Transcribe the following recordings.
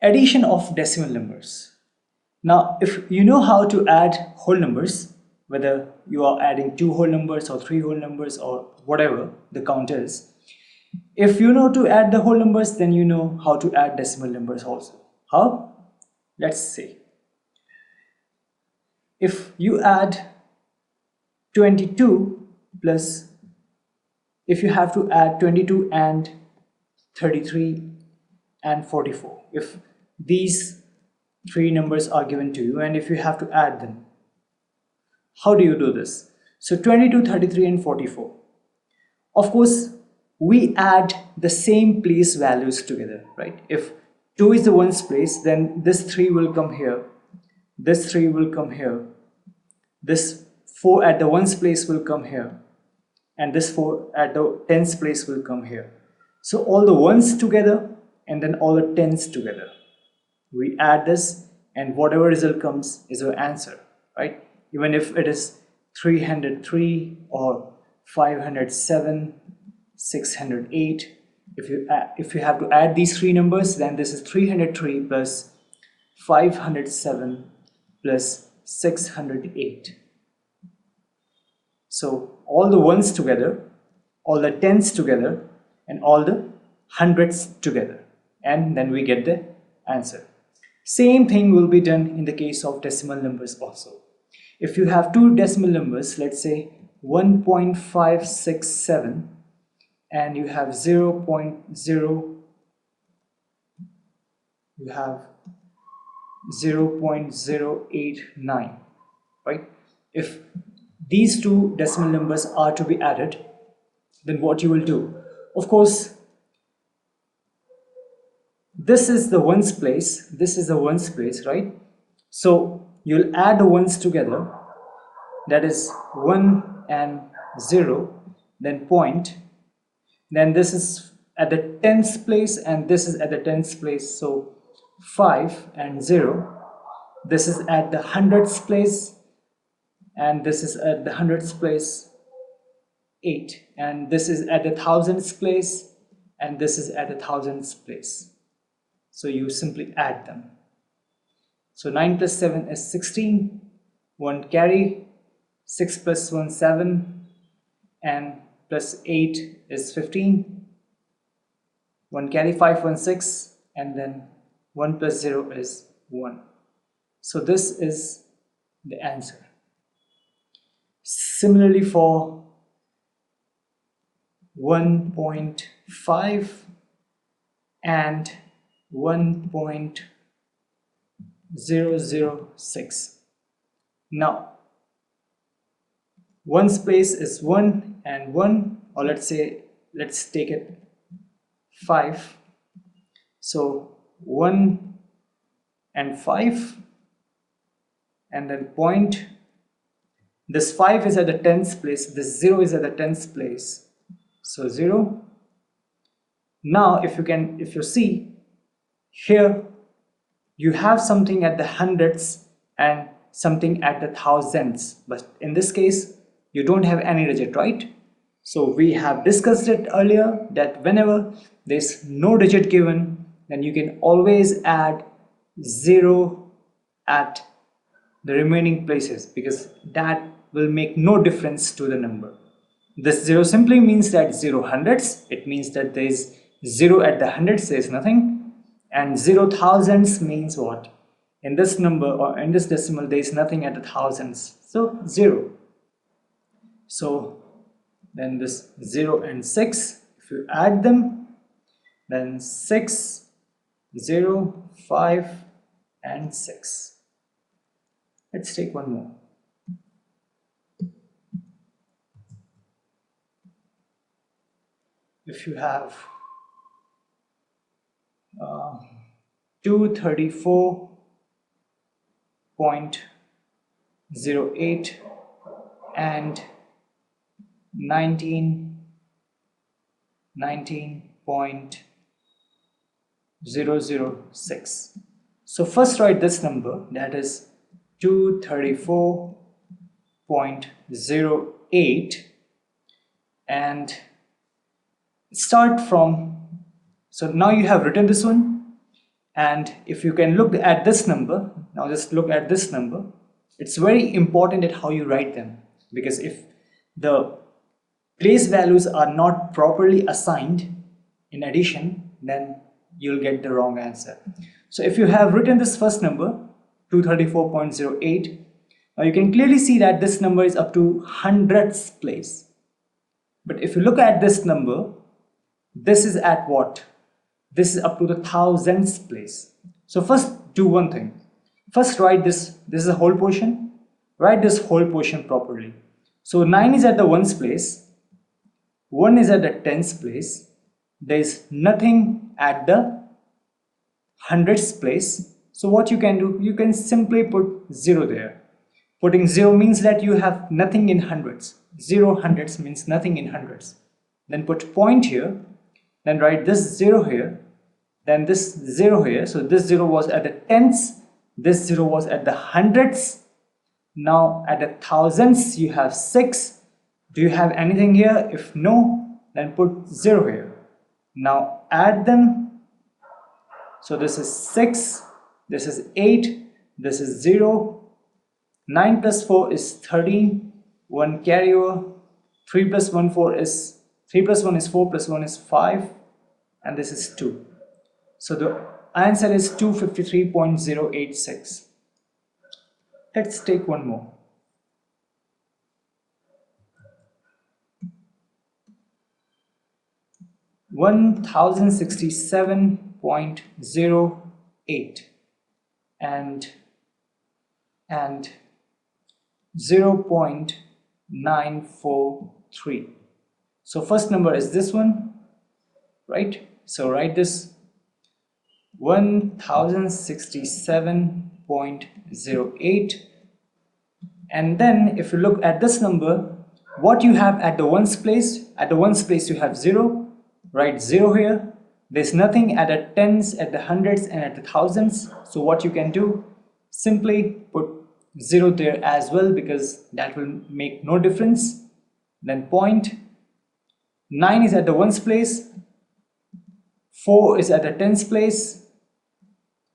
addition of decimal numbers. Now, if you know how to add whole numbers, whether you are adding 2 whole numbers or 3 whole numbers or whatever the count is, if you know to add the whole numbers, then you know how to add decimal numbers also. How? Let's see. If you add 22 plus, if you have to add 22 and 33 and 44, if these 3 numbers are given to you and if you have to add them, how do you do this? So 22, 33 and 44. Of course, we add the same place values together, right? If 2 is the ones place, then this 3 will come here, this 3 will come here, this 4 at the ones place will come here, and this 4 at the tens place will come here. So all the ones together and then all the tens together. We add this and whatever result comes is our answer, right? Even if it is 303 or 507, 608, if you have to add these 3 numbers, then this is 303 plus 507 plus 608. So all the ones together, all the tens together, and all the hundreds together, and then we get the answer. Same thing will be done in the case of decimal numbers also. If you have 2 decimal numbers, let's say 1.567 and you have 0.089, right? If these 2 decimal numbers are to be added, then what you will do? Of course, this is the ones place, this is the ones place, right? So you'll add the ones together, that is 1 and 0, then point, then this is at the tens place and this is at the tens place, so 5 and 0, this is at the hundreds place and this is at the hundreds place, 8, and this is at the thousands place and this is at the thousands place. So you simply add them. So 9 plus 7 is 16, 1 carry, 6 plus 1 7, and plus 8 is 15, 1 carry, 5 1 6, and then 1 plus 0 is 1. So this is the answer. Similarly for 1.5 and 1.006. Now, ones place is 1 and 1, or let's take it 5. So 1 and 5, and then point. This 5 is at the tens place, this 0 is at the tens place, so 0. Now if you see here, you have something at the hundreds and something at the thousands, but in this case you don't have any digit, right? So we have discussed it earlier that whenever there's no digit given, then you can always add 0 at the remaining places, because that will make no difference to the number. This 0 simply means that 0 hundreds, it means that there is 0 at the hundreds, there is nothing, and 0 thousands means what? In this number or in this decimal there is nothing at the thousands, so 0. So then this 0 and 6, if you add them, then 6, 0, 5 and 6. Let's take one more. If you have 234.08 and 19.006. So first write this number, that is 234.08, and start from, so now you have written this one, And if you can look at this number, now just look at this number. It's very important at how you write them, because if the place values are not properly assigned in addition, then you'll get the wrong answer. So if you have written this first number 234.08, now you can clearly see that this number is up to hundredths place. But if you look at this number, this is at what? This is up to the thousandths place. So first do one thing. First write this is a whole portion. Write this whole portion properly. So 9 is at the ones place, 1 is at the tens place, there is nothing at the hundredths place. So what you can do, you can simply put 0 there. Putting 0 means that you have nothing in hundreds. 0 hundredths means nothing in hundreds. Then put point here, then write this 0 here, then this 0 here. So this 0 was at the tenths, this 0 was at the hundredths. Now at the thousandths you have 6. Do you have anything here? If no, then put 0 here. Now add them. So this is 6, this is 8, this is 0. 9 plus 4 is 13, 1 carry over. 3 plus 1 is 4 plus 1 is 5, and this is 2. So the answer is 253.086. Let's take one more. $1,067.08 and 0.943. So first number is this one, right? So write this 1067.08, and then if you look at this number, what you have at the ones place, you have 0. Write 0 here. There's nothing at the tens, at the hundreds, and at the thousands. So what you can do, simply put 0 there as well, because that will make no difference. Then point. 9 is at the ones place, 4 is at the tens place,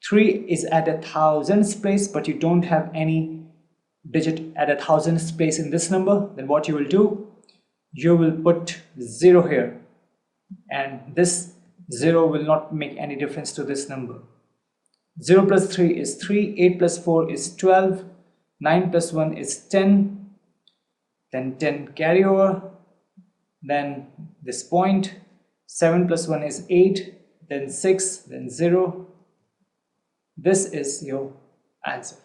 3 is at a thousands place, but you don't have any digit at a thousands place in this number. Then what you will do, you will put 0 here, and this 0 will not make any difference to this number. 0 plus 3 is 3, 8 plus 4 is 12, 9 plus 1 is 10, then 10 carry over, then this point, 7 plus 1 is 8, then 6, then 0. This is your answer.